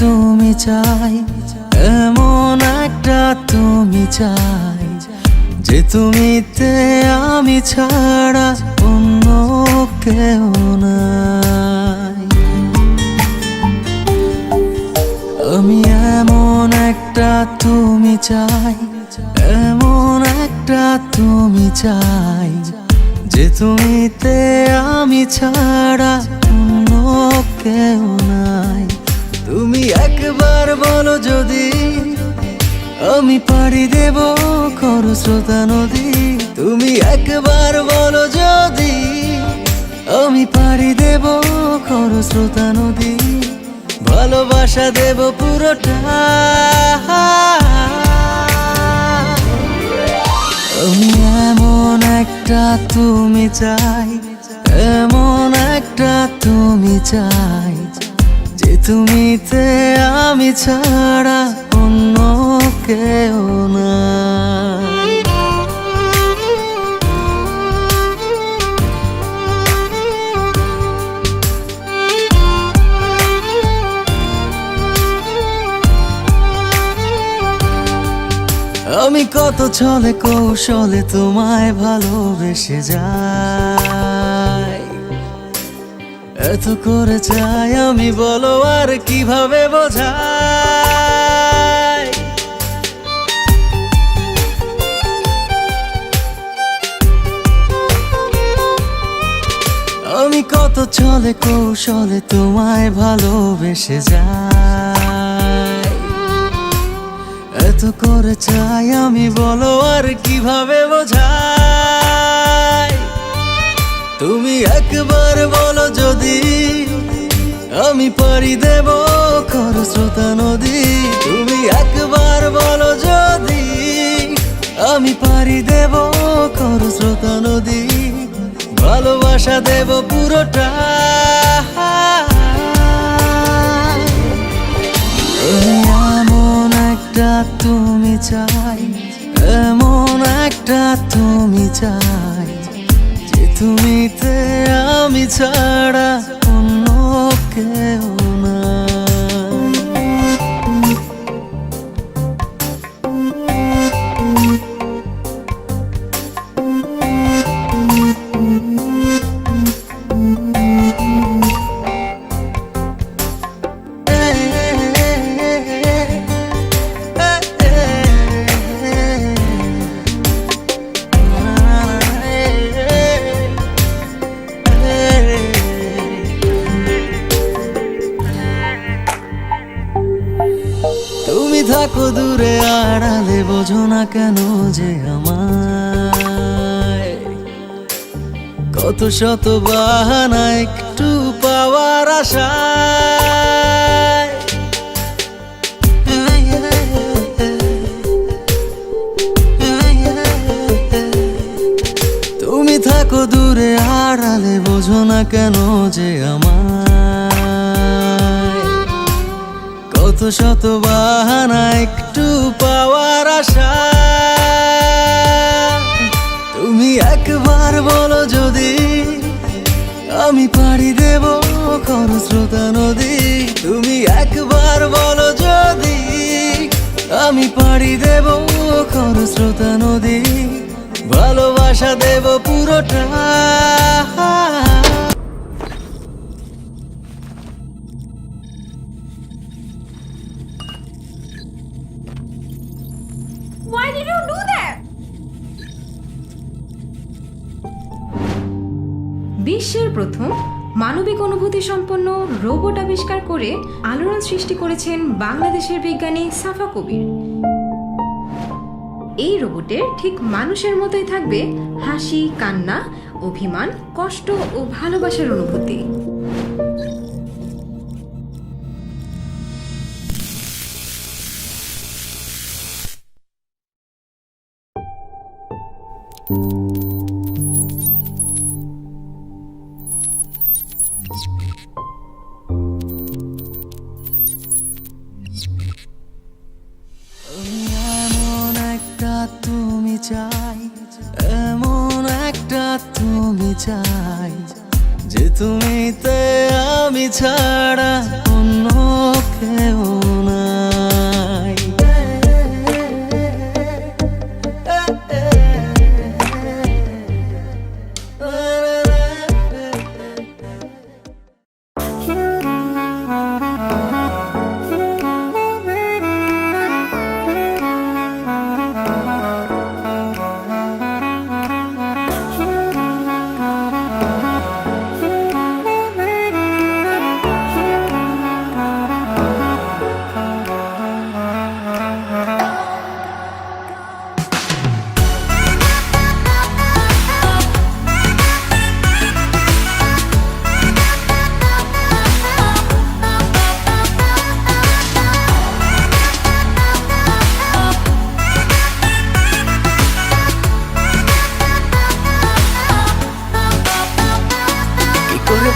তুমি চাই, এমন একটা তুমি চাই যে তুমিতে আমি ছাড়া অন্য কেউ নাই। আমি এমন একটা তুমি চাই, এমন একটা তুমি চাই যে তুমিতে আমি ছাড়া অন্য কেউ নাই। তুমি একবার বলো যদি আমি পাড়ি দেব খরস্রোতা নদী। তুমি একবার বলো যদি আমি পাড়ি দেব খরস্রোতা নদী। ভালোবাসা দেব পুরোটা। আমি এমন একটা তুমি চাই, এমন একটা তুমি চাই যে তুমিতে আমি ছাড়া অন্য কেউ নাই। আমি কত ছলে কৌশলে তোমায় ভালোবেসে যাই, এত করে চাই আমি বলো আর কিভাবে বোঝাই। আমি কত ছলে কৌশলে তোমায় ভালোবেসে যাই, এত করে চাই আমি বলো আর কিভাবে বোঝাই। তুমি একবার বলো যদি আমি পাড়ি দেব খরস্রোতা নদী। তুমি একবার বলো যদি আমি পাড়ি দেব খরস্রোতা নদী। ভালোবাসা দেব পুরোটা। এমন একটা তুমি চাই, এমন একটা তুমি চাই যে তুমিতে আমি ছাড়া অন্য কেউ নাই। তুমি থাকো দূরে আড়ালে, বোঝো না কেন যে আমায় কত শত বাহানা একটু পাওয়ার আশায়। তুমি থাকো দূরে আড়ালে, বোঝো না কেন যে আমায় কত শত বাহানা একটু পাওয়ার আশা। তুমি একবার বলো যদি আমি পাড়ি দেব খরস্রোতা নদী। তুমি একবার বলো যদি আমি পাড়ি দেব খরস্রোতা নদী। ভালোবাসা দেব পুরোটা। Why did you do that? বিশ্বের প্রথম মানবিক অনুভূতি সম্পন্ন রোবট আবিষ্কার করে আলোড়ন সৃষ্টি করেছেন বাংলাদেশের বিজ্ঞানী সাফা কবির। এই রোবটের ঠিক মানুষের মতোই থাকবে হাসি, কান্না, অভিমান, কষ্ট ও ভালোবাসার অনুভূতি। এমন একটা তুমি চাই, এমন একটা তুমি চাই যে তুমিতে আমি ছাড়া অন্য কেউ নাই।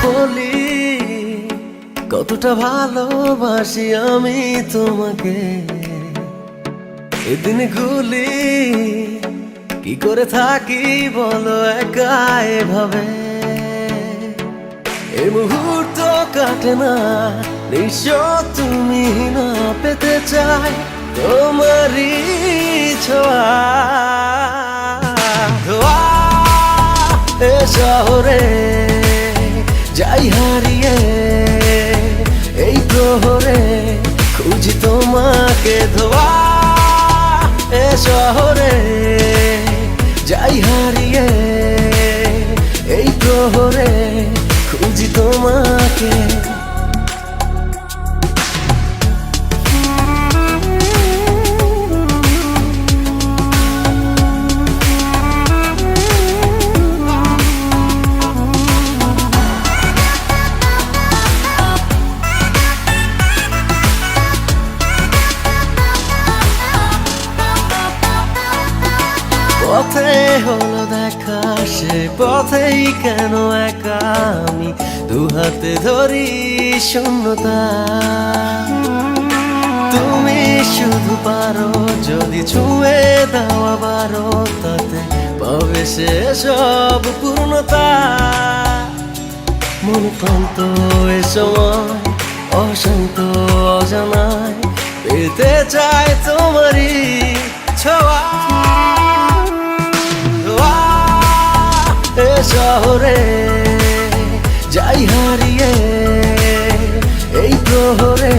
বলি কতটা ভালোবাসি আমি তোমাকে, এদিন গুলি কি করে থাকি বলো একা এভাবে। এই মুহূর্ত কাটে না নিশ্চয় তুমি না পেতে চাই তোমারই ছোঁয়া। ধোয়া এ শহরে যাই হারিয়ে এই প্রহরে খুঁজি তোমাকে। ধোয়া এ শহরে যাই হারিয়ে এই প্রহরে খুঁজি তোমাকে। পথে হলো দেখা সে পথেই কেন একা আমি দুহাতে ধরি শূন্যতা। তুমি শুধু পারো যদি ছুঁয়ে দাও আবারও তাতে পাবে সে সব পূর্ণতা। মন প্রান্ত এ সময় অশান্ত অজানায় পেতে চায় তোমারই ছোঁয়া। এ শহরে যাই হারিয়ে এই প্রহরে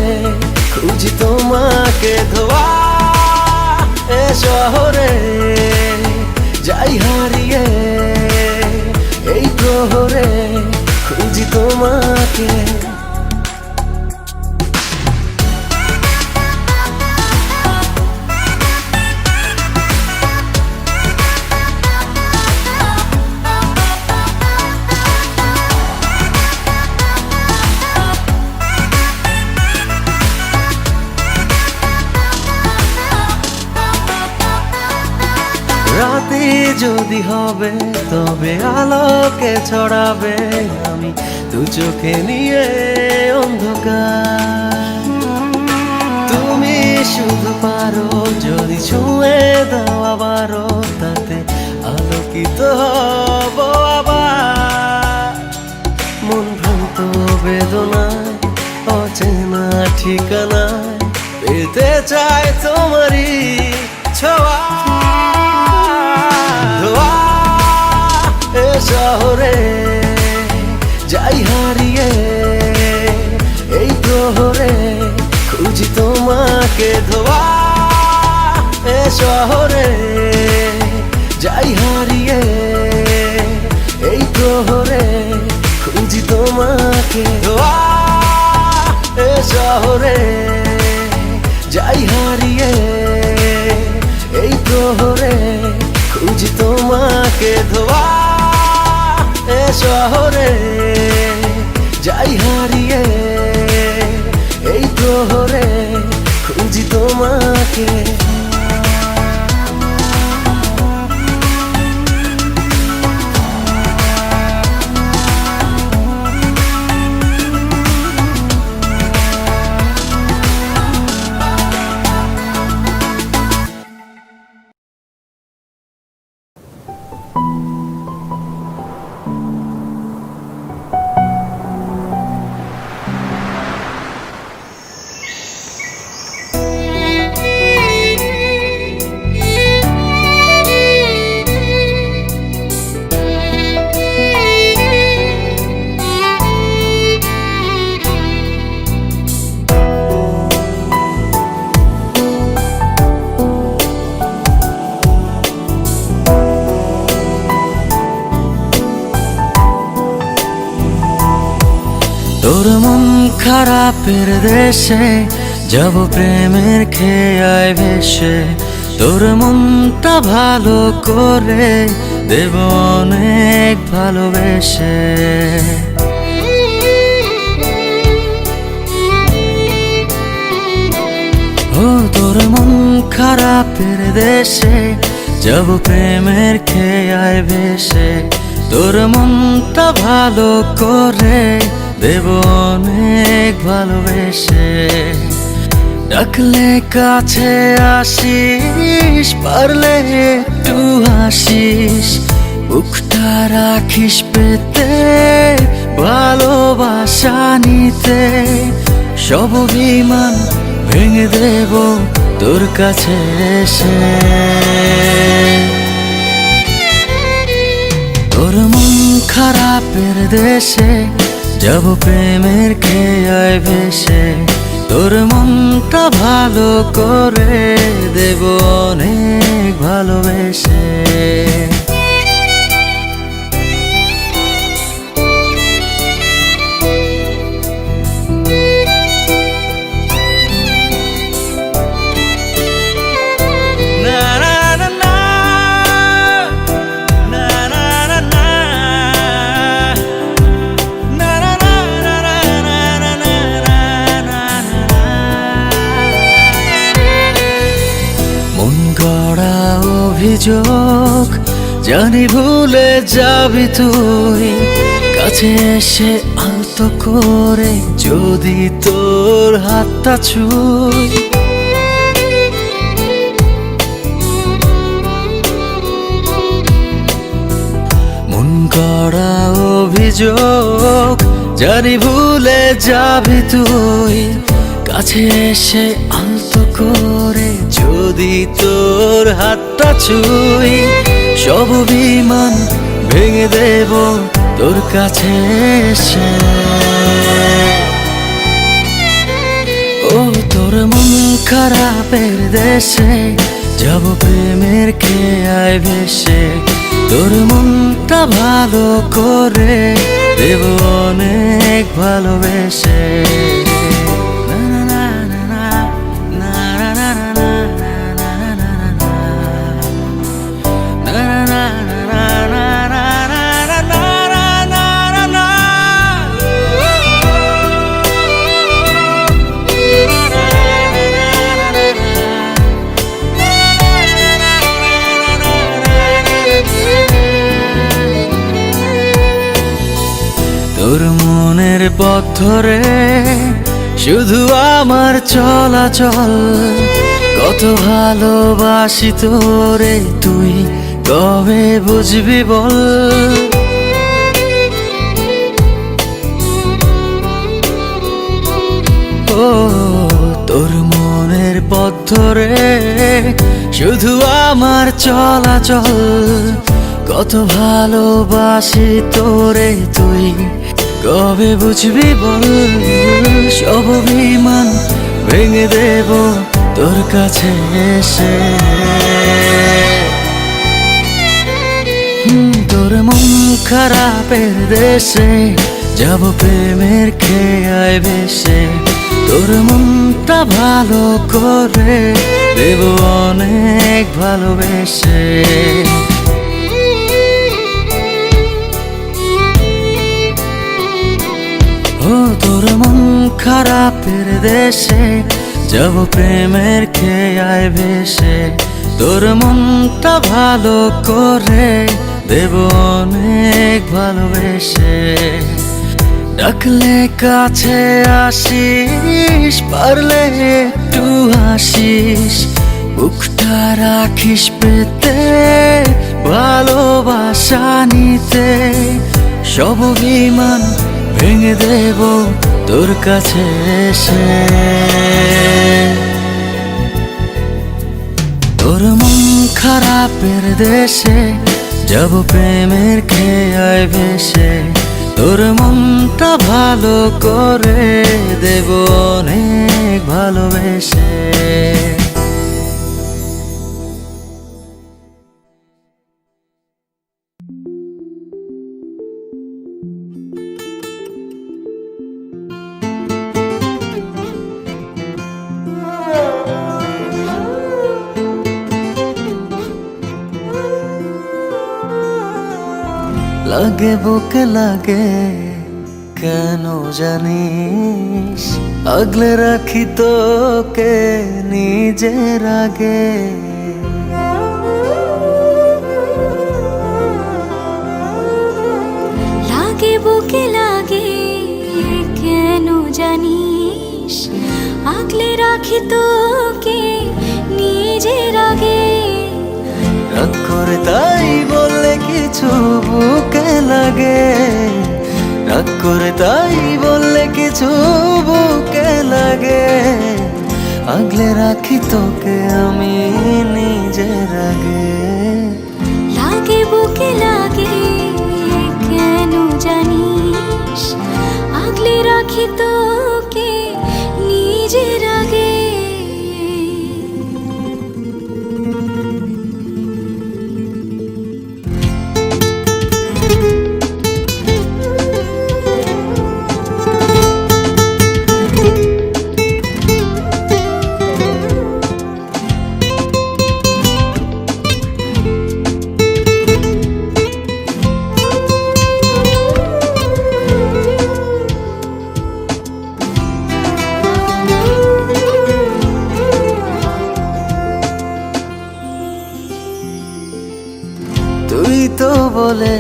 খুঁজি তোমাকে। ধোয়া এ শহরে যাই হারিয়ে এই প্রহরে খুঁজি তোমাকে। রাতে যদি হবে তবে আলোকে ছড়াবে আমি দু চোখে নিয়ে অন্ধকার। তুমি শুধু পারো যদি ছুঁয়ে দাও আবারও তাতে আলোকিত হব আবার। মন ভ্রান্ত বেদনায় অচেনা ঠিকানায় পেতে চায় তোমারই ছোঁয়া। শহরে যাই হারিয়ে এই প্রহরে খুঁজি তোমাকে। ধোয়া এ শহরে যাই হারিয়ে এই প্রহরে খুঁজি তোমাকে। ধোয়া এ শহরে যাই হারিয়ে এই প্রহরে খুঁজি তোমাকে। ধোয়া এ শহরে যাই হারিয়ে এই প্রহরে খুঁজি তোমাকে। খারাপের দেশে যাব প্রেমের খেয়ায় ভেসে, তোর মনটা ভালো করে দেব অনেক ভালোবেসে। ও তোর মন খারাপের দেশে যাব প্রেমের খেয়ায় ভেসে, তোর মনটা ভালো করে দেব অনেক ভালোবেসে। ডাকলে কাছে আসিস, পারলে একটু হাসিস, বুকটা রাখিস পেতে ভালোবাসা নিতে। সব অভিমান ভেঙে দেব তোর কাছে এসে। তোর মন খারাপের দেশে যাব প্রেমের খেয়ায় ভেসে, তোর মনটা ভালো করে দেব অনেক ভালোবেসে। অভিযোগ জানি ভুলে যাবি তুই, কাছে এসে আলতো করে যদি তোর হাতটা ছুঁই। মন গড়া অভিযোগ জানি ভুলে যাবি তুই, কাছে এসে আলতো করে যদি তোর হাতটা ছুঁই। সব অভিমান ভেঙে দেব তোর কাছে এসে। ও তোর মন খারাপের দেশে যাব প্রেমের খেয়ায় ভেসে, তোর মনটা ভালো করে দেব অনেক ভালোবেসে। তোর মনের পথ ধরে শুধু আমার চলাচল, কত ভালোবাসি তোরে তুই কবে বুঝবি বল। ও তোর মনের পথ ধরে শুধু আমার চলাচল, কত ভালোবাসি তোরে তুই কবে বুঝবি বল। সব অভিমান ভেঙে দেব তোর কাছে এসে। তোর মন খারাপের দেশে যাব প্রেমের খেয়ায় ভেসে, তোর মনটা ভালো করে দেব অনেক ভালোবেসে। ও তোর মন খারাপের দেশে যাব প্রেমের খেয়ায় ভেসে, তোর মনটা ভালো করে দেব অনেক ভালোবেসে। ডাকলে কাছে আসিস, পারলে একটু হাসিস, বুকটা রাখিস পেতে ভালোবাসা নিতে। সব অভিমান ভেঙে দেব তোর কাছে এসে। তোর মন খারাপের দেশে যাব প্রেমের খেয়ায় ভেসে, তোর মনটা ভালো করে দেব অনেক ভালোবেসে। লাগে বুকে লাগে কেন জানিস, আগলে রাখি তোকে নিজের আগে। লাগে বুকে লাগে কেন জানিস, আগলে রাখি তোকে নিজের আগে। রাগ করে তাই বললে কিছু বুকে লাগে, রাগ করে তাই বললে কিছু বুকে লাগে, আগলে রাখি তোকে আমি নিজের আগে। লাগে বুকে লাগে কেন জানিস, আগলে রাখি তোকে নিজের আগে। তুই তো বলে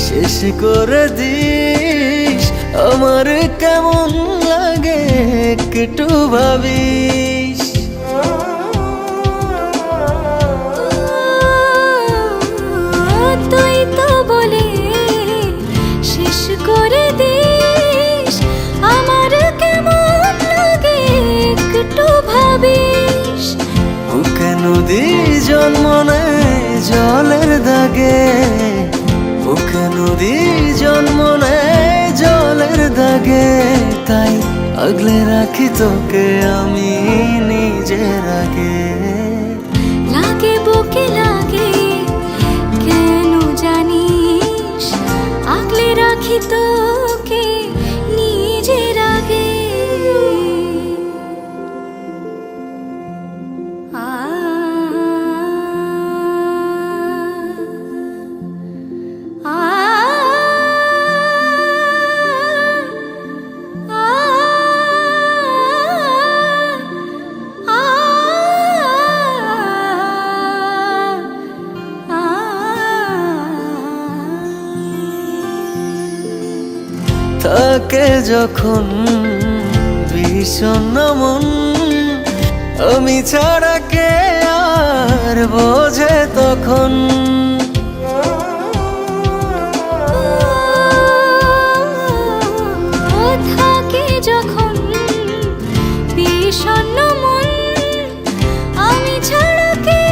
শেষ করে দিস, আমার কেমন লাগে একটু ভাবিস। তুই তো বলে শেষ করে দিস, আমার কেমন লাগে একটু ভাবিস। বুকে নদী জন্ম নেয় জলের দাগে, বুকে নদী জন্ম নেয় জলের দাগে, তাই আগলে রাখি তোকে আমি নিজের আগে। লাগে বুকে লাগে কেন জানিস, আগলে রাখি তোকে নিজের আগে। থাকে যখন বিষণ্ণ মন, আমি ছাড়া কে আর বোঝে তখন। থাকে যখন বিষণ্ণ মন, আমি ছাড়া কে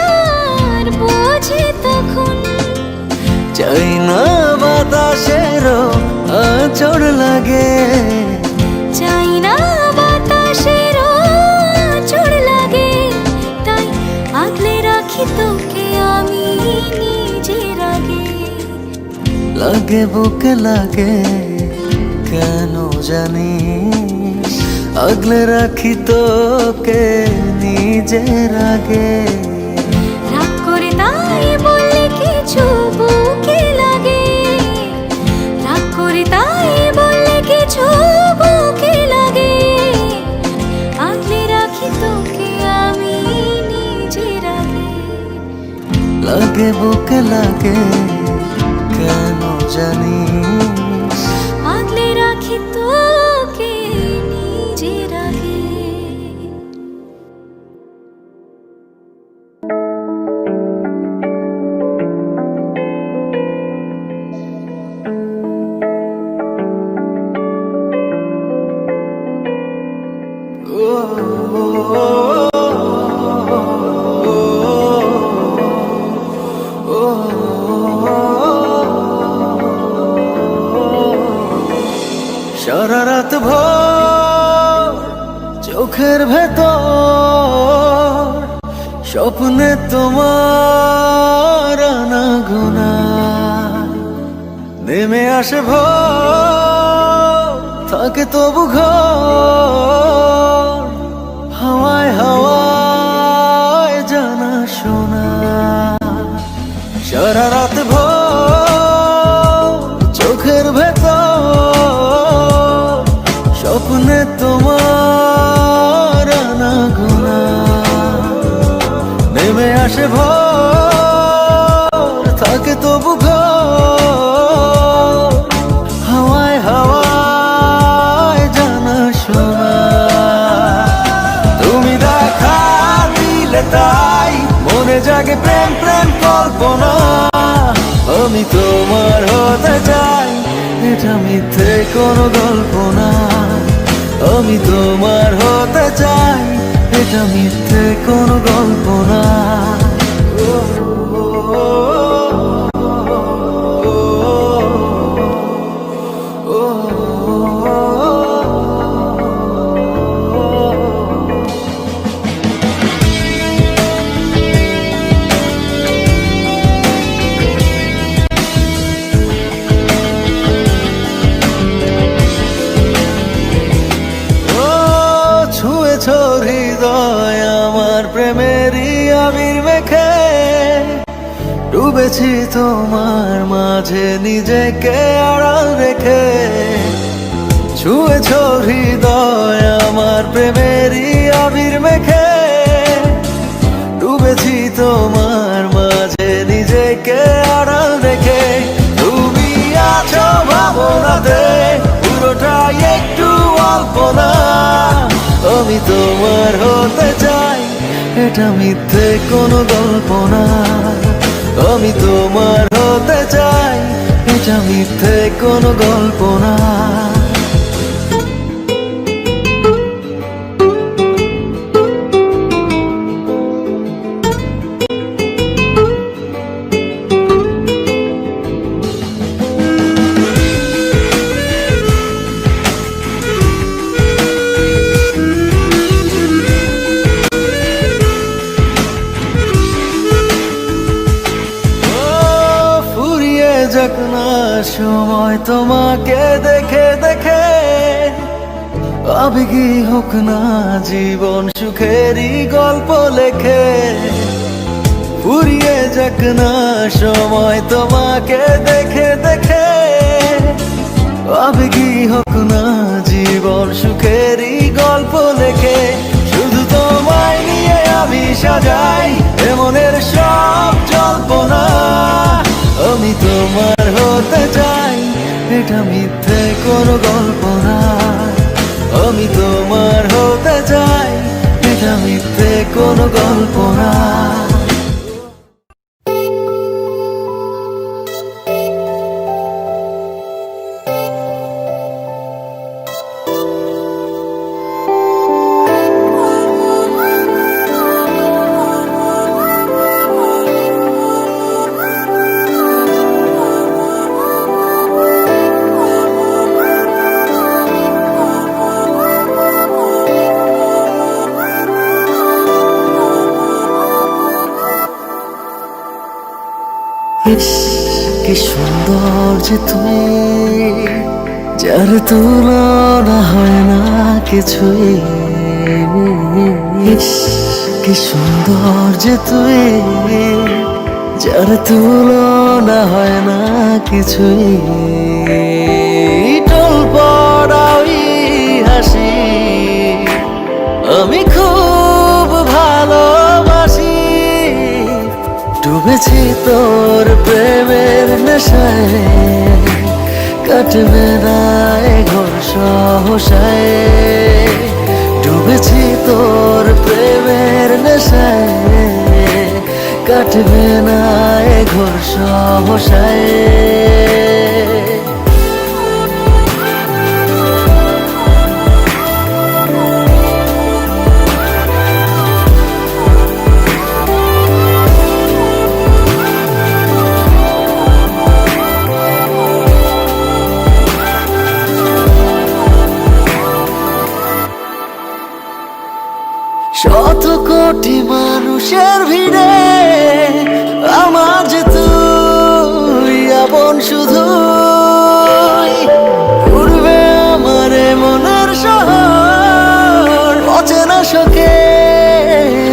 আর বোঝে তখন। চাই না বাতাসেরও আঁচড় লাগে, চাই না বাতাসের আঁচড় লাগে, তাই আগলে রাখি তোকে আমি নিজের আগে। লাগে বুকে লাগে কেন জানিস, আগলে রাখি তোকে নিজের আগে। রাগ করে তাই বললে কিছু বুকে লাগে, রাগ করে তাই বললে কিছু বুকে লাগে, আগলে রাখি তোকে আমি নিজের আগে। লাগে বুকে লাগে কেন জানিস, আগলে রাখি তোকে নিজের আগে। সারা রাত ভর চোখের ভেতর স্বপ্নে তোমার আনাগোনা, নেমে আসে ভোর থাকে তবু ঘর, হাওয়ায় হাওয়ায় জানা শোনা। সারা রাত ভর আসে ভোর, থাকে তবু ঘোর, হাওয়ায় হাওয়ায় জানা শোনা। তুমি দেখা দিলে তাই মনে জাগে প্রেম প্রেম কল্পনা। আমি তোমার হতে চাই, এটা মিথ্যে কোনো গল্প না। আমি তোমার হতে চাই, এটা মিথ্যে কোনো গল্প না। ছুঁয়েছ হৃদয় আমার প্রেমেরই আবির মেখে, ডুবেছি তোমার মাঝে নিজেকে আড়াল রেখে। ছুঁয়েছ হৃদয় আমার প্রেমেরই আবির মেখে, ডুবেছি তোমার মাঝে নিজেকে আড়াল রেখে। তুমি আছো ভাবনাতে, পুরোটাই একটু অল্প না। আমি তোমার হতে চাই, এটা মিথ্যে কোনো গল্প না। আমি তোমার হতে চাই, এটা মিথ্যে কোনো গল্প না। যাক না সময় তোমাকে দেখে দেখে, আবেগী হোক না জীবন সুখেরই গল্প লেখে। ফুরিয়ে যাক না সময় তোমাকে দেখে দেখে, আবেগী হোক না জীবন সুখেরই গল্প লেখে। শুধু তোমায় নিয়ে আমি সাজাই এমনের সব জল্পনা। আমি তোমার হতে চাই, এটা মিথ্যে কোনো গল্প না। আমি তোমার হতে চাই, এটা মিথ্যে কোনো গল্প না। ইস কি সুন্দর যে তুমি, যার তুলনা হয় না কিছুই। ইস কি সুন্দর যে তুই, যার তুলনা হয় না কিছুই। টল পড়াই হাসি আমি খুব ভালোবাসি। ডুবেছি তোর প্রেমের নেশায়, কাটবে না এ ঘর সহসায়। ডুবেছি তোর প্রেমের নেশায়, কাটবে না এ ঘর সহসায়। শত কোটি মানুষের ভিড়ে আমার যে তুই আপন শুধু। ঘুরবে আমার মনের শহর, অচেনা শোকে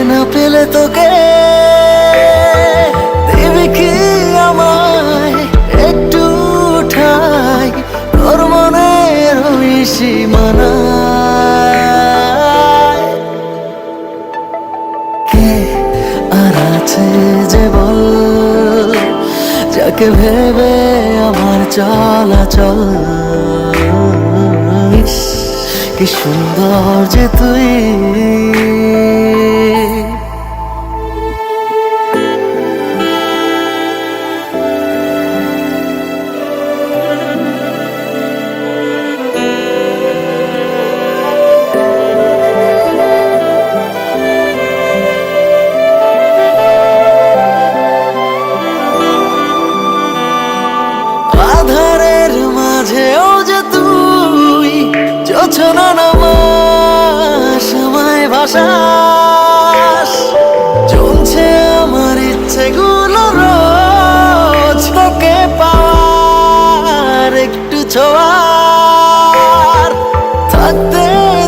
না পেলে তোকে। দেবে কি আমায় একটু ঠাই তোর মনের ওই সীমানা। আরাত আছে যে বল, যাকে ভেবে আমার চলাচল। ইস, কি সুন্দর যে তুই। আধারের মাঝেও যে তুই জোছনা নামাস, আমায় ভাসাস। জমছে আমার ইচ্ছেগুলো রোজ তোকে পাওয়ার, একটু ছোঁয়ার। থাকতে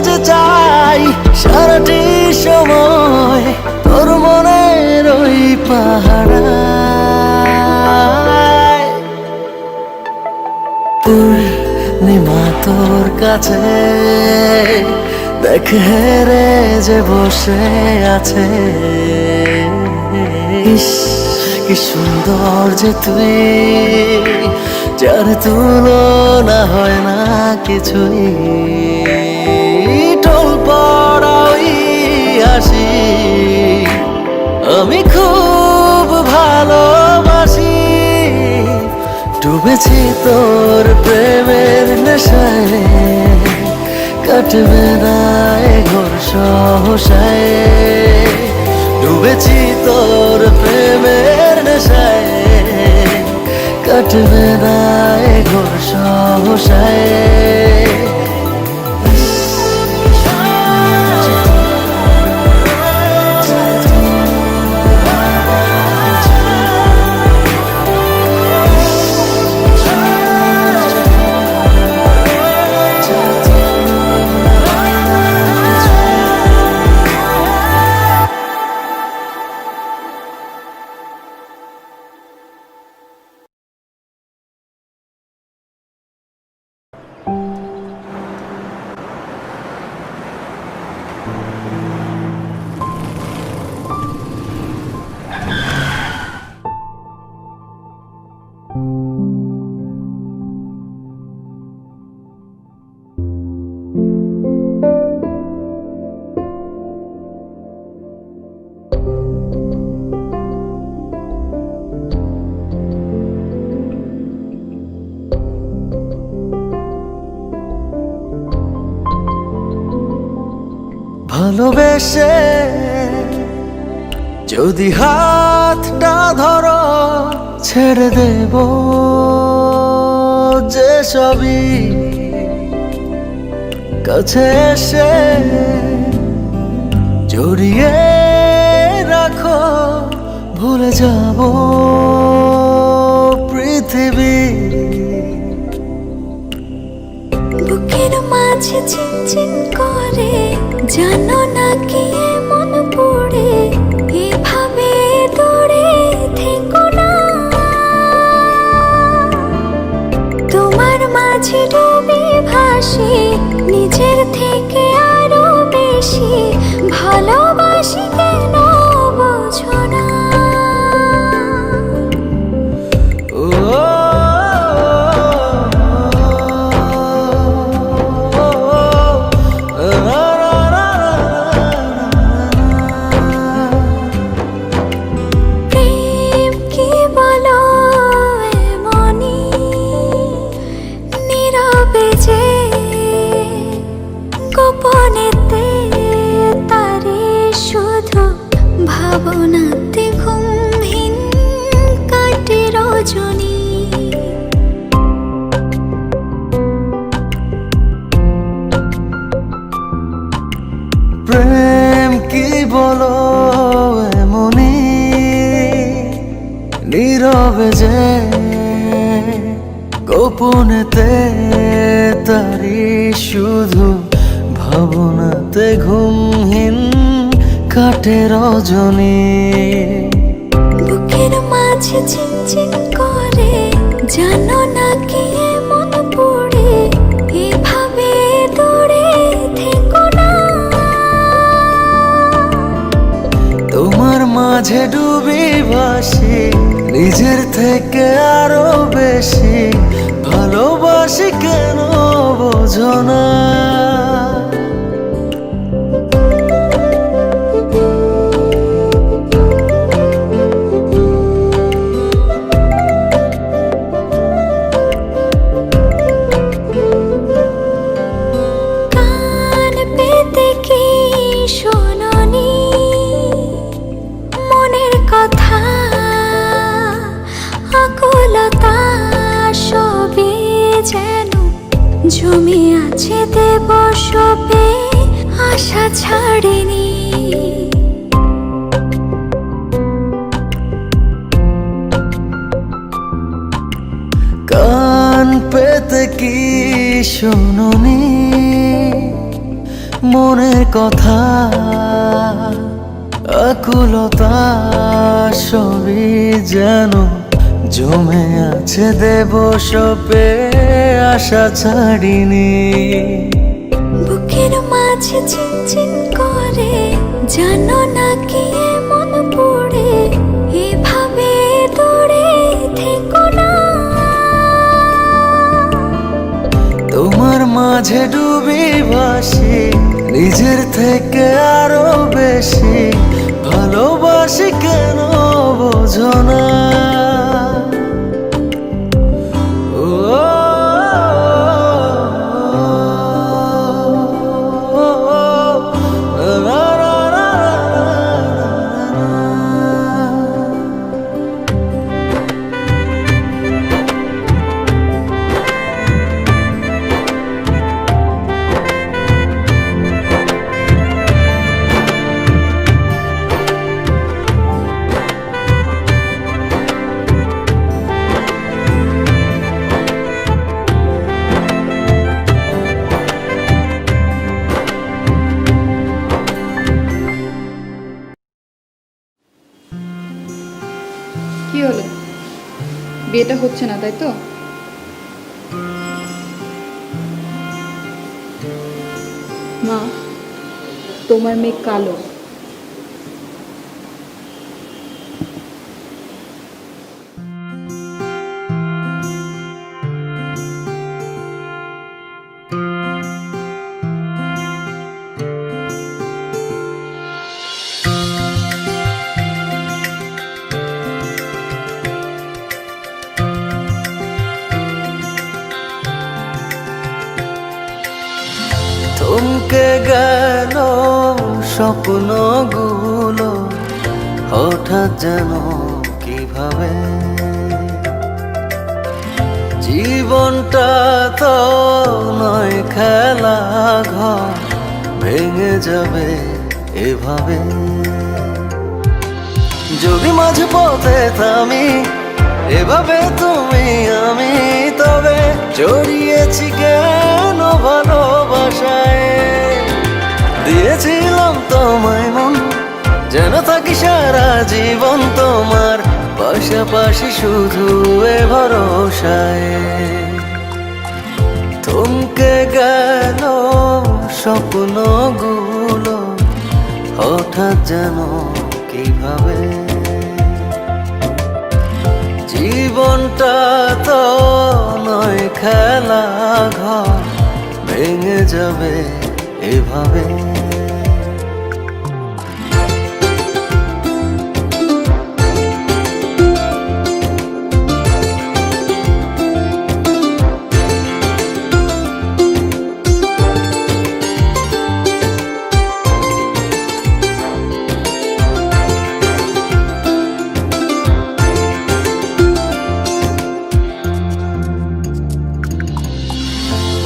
যে চাই সারাটি সময় তোর মনের ওই পাহাড়ায়। পূর্ণিমা তোর কাছে দেখ হেরে যে বসে আছে। ইস, কি সুন্দর যে তুই, যার তুলনা হয় না কিছুই। টোল পড়াই হাসি আমি খুব ভালোবাসি। ডুবেছি তোর প্রেমের নেশায়, কাটবে না এ ঘোর সহসায়। ডুবেছি তোর প্রেমের নেশায়, কাটবে না এ ঘোর সহসায়। ভালোবেসে যদি হাতটা ধরো, ছেড়ে দেব যে সবই। কাছে এসে জড়িয়ে রাখো, ভুলে যাব পৃথিবী। বুকের মাঝে চিনচিন করে, জানো না কি মন পড়ে। এভাবে দূরে থেকো না, তোমার মাঝে ডুবে ভাসি। নিজের থেকে আরো বেশি ভালোবাসি, কেন বোঝো না? গোপনেতে তারে শুধু ভাবনাতে ঘুমহীন কাটে রজনী। প্রেম কি বলো এমনি, নীরবে যে গোপনেতে তারি শুধু ভাবনাতে ঘুমহীন কাটে রজনী। বুকের মাঝে চিনচিন করে, জানো না কি মন পড়ে। এভাবে দূরে থেকো না, তোমার মা মাঝে ডুবি ভাসি, নিজের থেকে আরো বেশি ভালোবাসি কেন বোঝো না। কান পেতে কি শোনোনি মনের কথা, আকুলতা সবই যেন জমে আছে দেব সবে, আশা ছাড়েনি। কান পেতে কি শোনোনি মনের কথা, আকুলতা সবই যেন জমে আছে দেব সপে, আশা ছাড়িনি। বুকের মাঝে চিনচিন করে জানো না কি মন পড়ে, এভাবে দূরে থেকো না। তোমার মাঝে ডুবি ভাসি, নিজের থেকে আরো বেশি ভালোবাসি কেন বোঝো না। কি হলো, বিয়েটা হচ্ছে না তাই তো? মা, তোমার মেয়ে কালো। থমকে গেল স্বপ্নগুলো হঠাৎ যেন কিভাবে, জীবনটা তো নয় খেলা ঘর, ভেঙে যাবে এভাবে। যদি মাঝে পথে থামি এভাবে তুমি আমি, তবে জড়িয়েছি কেন ভালোবাসায়, দিয়েছিলাম তোমায় মন যেন থাকি সারা জীবন তোমার পাশাপাশি শুধু এ ভরসায়। থমকে গেল স্বপ্নগুলো হঠাৎ যেন কিভাবে, জীবনটা তো নয় খেলা ঘর, ভেঙে যাবে এভাবে।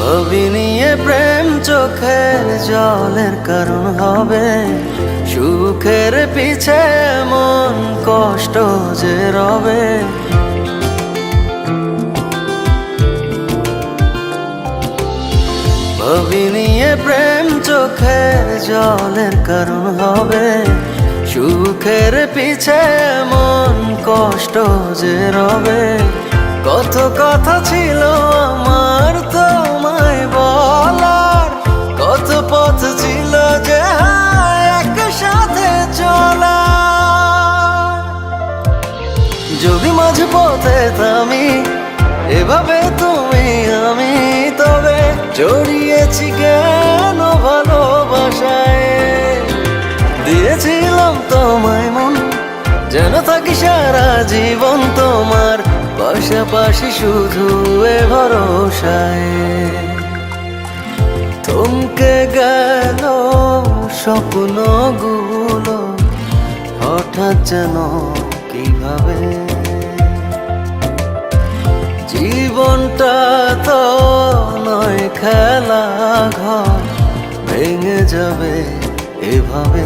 ভাবিনি এ প্রেম চোখের জলের কারণ হবে, সুখের পিছে মন কষ্ট যে রবে। ভাবিনি এ প্রেম চোখের জলের কারণ হবে, সুখের পিছে মন কষ্ট যে রবে। কত কথা ছিল আমার তোমায় বলার, কত পথ ছিল যে একসাথে চলার। পথে থামি, এভাবে তুমি আমি তবে জড়িয়েছি কেন ভালোবাসায়। দিয়েছিলাম তোমায় মন, যেন থাকি সারা জীবন তোমার পাশাপাশি শুধু এ ভরসায়। থমকে গেল স্বপ্নগুলো হঠাৎ যেন কিভাবে। জীবনটা তো নয় খেলা ঘর, ভেঙে যাবে এভাবে।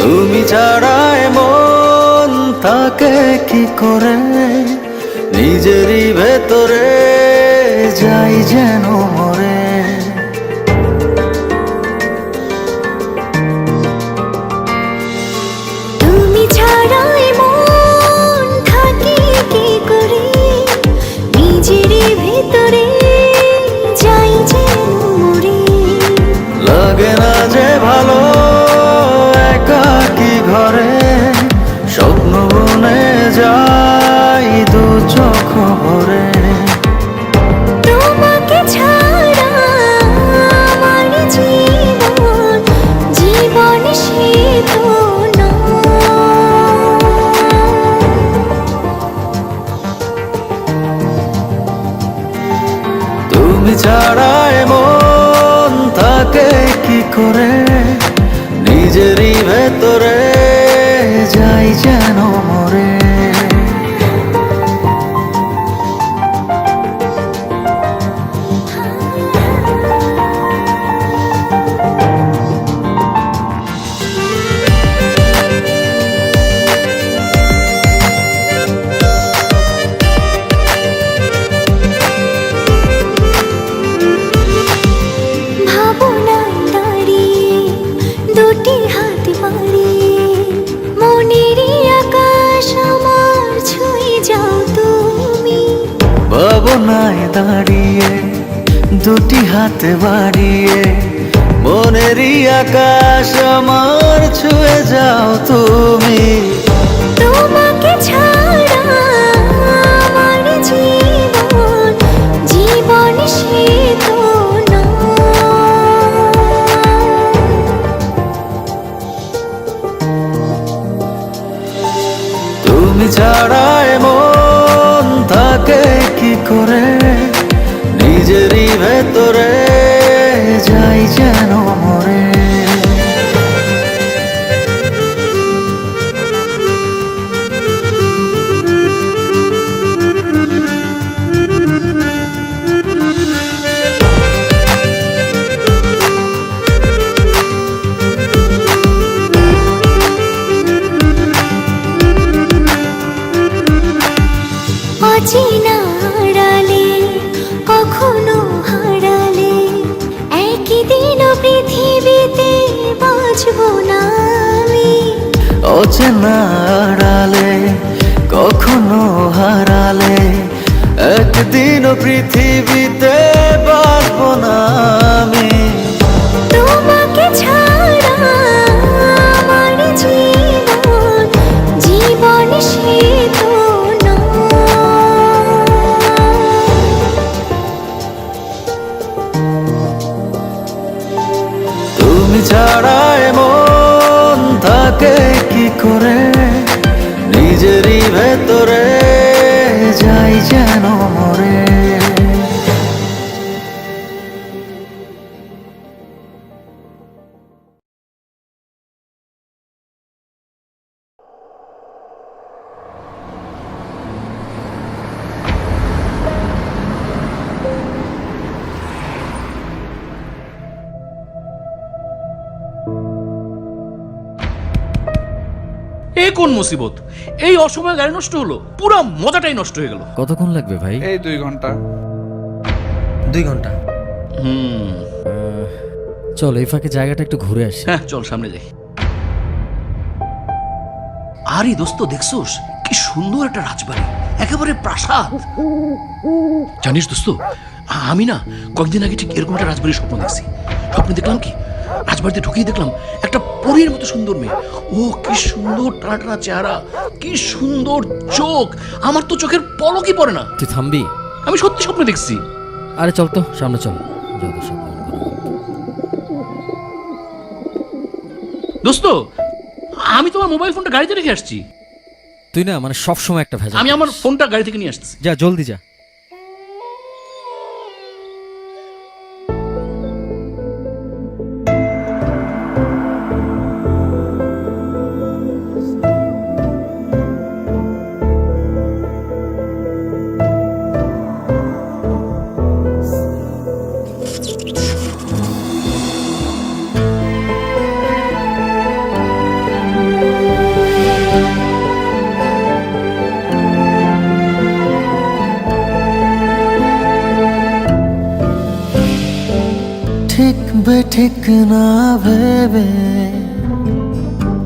তুমি ছাড়াই মন থাকে কি করে, নিজেরই ভেতরে যাই যেন মরে। তুমি ছাড়াই মন থাকে কি করে, নিজেরই ভিতরে যাই যেন মরে। লাগে না যে ভালো একাকী ঘরে, স্বপ্ন বনে যাই দু চোখ ভরে। তোমাকে ছাড়া আমার জীবন, জীবন সে তো নয়। তুমি ছাড়াই মন থাকে কি করে, নিজেরই ভেতরে যাই যেন মরে। ভাবনায় দাঁড়িয়ে দুটি হাত বাড়িয়ে, মনেরই আকাশ আমার ছুঁয়ে যাও তুমি। ভাবনায় দাঁড়িয়ে দুটি হাত বাড়িয়ে, মনেরই আকাশ আমার ছুঁয়ে যাও তুমি। তোমাকে ছাড়া আমার জীবন, জীবন সে তো নয়। তুমি ছাড়াই মন থাকে কি করে, নিজেরই ভেতরে যাই যেন মরে। অচেনা আড়ালে কখনো হারালে, একই দিন পৃথিবীতে বাঁচবো না আমি। অচেনা আড়ালে কখনো হারালে, একদিন পৃথিবীতে বাঁচবো না আমি। তোমাকে ছাড়া আমার জীবন, জীবন সে তো নয়। তুমি ছাড়াই মন থাকে কি করে, নিজেরই ভেতরে যাই যেন মরে। এ কোন মুসিবত! এই অসময়ে গাড়ি নষ্ট হলো, পুরো মজাটাই নষ্ট হয়ে গেল। কতক্ষণ লাগবে ভাই? এই 2 ঘন্টা। 2 ঘন্টা? চল এই ফাঁকে জায়গাটা একটু ঘুরে আসি। হ্যাঁ চল সামনে যাই। আরে দোস্ত, দেখছোস কি সুন্দর একটা রাজবাড়ি, একেবারে প্রাসাদ। জানিস দোস্ত, আমি না কয়েকদিন আগে ঠিক এরকম একটা রাজবাড়ির স্বপ্ন দেখছি। স্বপ্নে দেখলাম কি, রাজবাড়িতে ঢুকিয়ে দেখলাম একটা পরীর মতো সুন্দর মেয়ে। ও কি সুন্দর টানা টানা চেহারা, কি সুন্দর চোখ, আমার তো চোখের পলকই পড়ে না। তুই থামবি? আমি সত্যি স্বপ্নে দেখছি। আরে চল তো সামনে চল। যত সব দোস্ত, আমি তোমার মোবাইল ফোনটা গাড়িতে রেখে আসছি। তুই না মানে সব সময় একটা ভেজা। আমি আমার ফোনটা গাড়ি থেকে নিয়ে আসছি। যা জলদি যা। ঠিক বেঠিক না ভেবে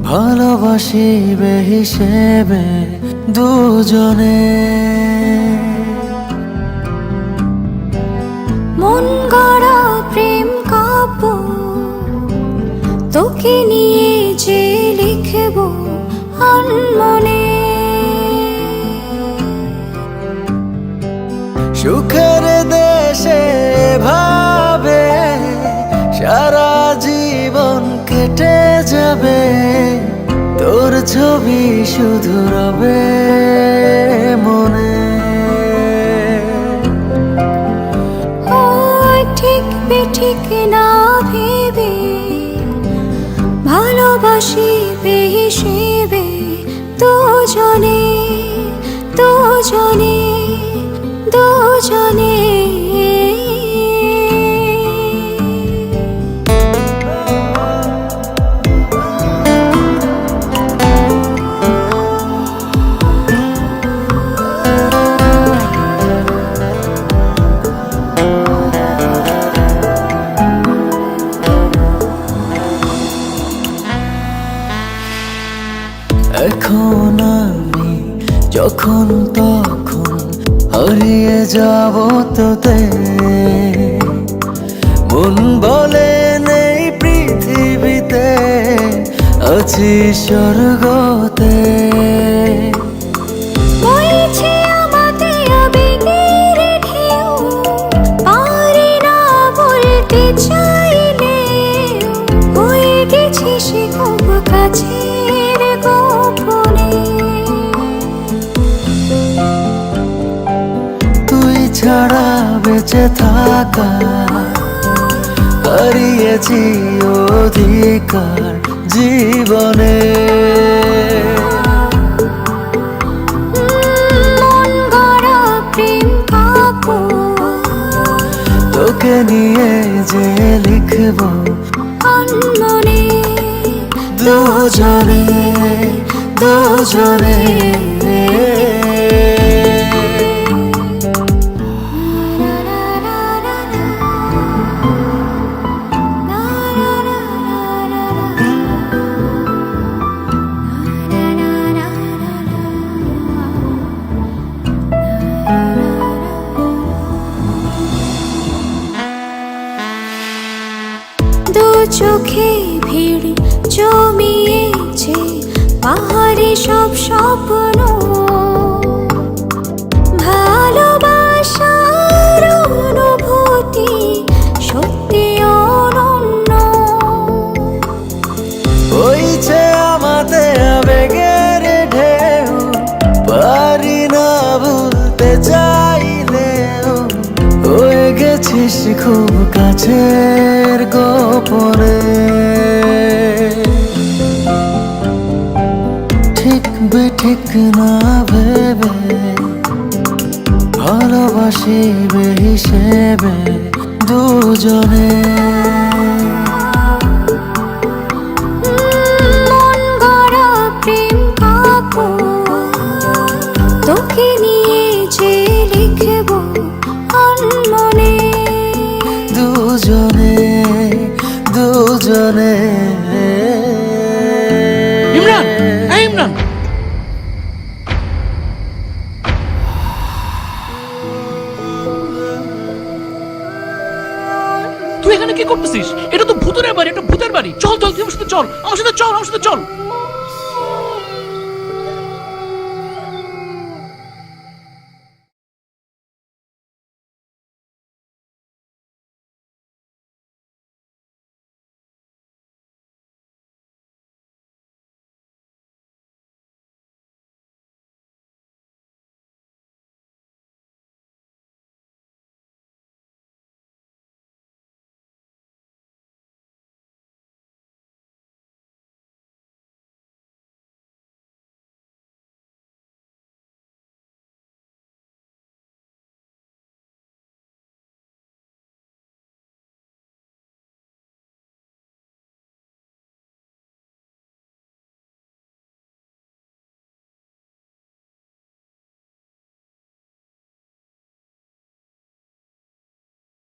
ভালোবাসিবে হিসেবে দুজনে, মন গড়া প্রেম কাব্য তোকে নিয়ে যে লিখব আনমনে। সুখের দেশে ভাবে সারা জীবন কেটে যাবে, তোর ছবি শুধু রবে মনে। ও ঠিক বেঠিক না ভেবে ভালোবাসিবে হিসেবে দুজনে, দুজনে, দুজনে। এখন আমি যখন তখন হারিয়ে যাব তোতে, মন বলে নেই পৃথিবীতে, আছি স্বর্গতে। বইছে আমাদের আবেগের ঢেউ, পারি না বলতে চাইলেও, হয়ে গেছি সে খুব কাছের গোপনে। তুই ছাড়া বেঁচে থাকা হারিয়েছি অধিকার জীবনে। মন গড়া প্রেম কাব্য তোকে নিয়ে যে লিখব আনমনে। দুজনে, দুজনে। দু চোখে ভিড় জমিয়েছে পাহাড়ে সব স্বপ্ন, ভালোবাসার অনুভূতি সত্যি অনন্য। বইছে আমাদের আবেগের ঢেউ, পারি না ভুলতে চাইলেও, হয়ে গেছিস খুব কাছের গোপনে। ঠিক বেঠিক না ভেবে ভালোবাসিবে হিসেবে দুজনে। মন গড়া প্রেম করতেছিস? এটা তো ভূতের বাড়ি, একটা ভূতের বাড়ি। চল চল, তুই আমার সাথে চল, আমার সাথে চল, আমার সাথে চল।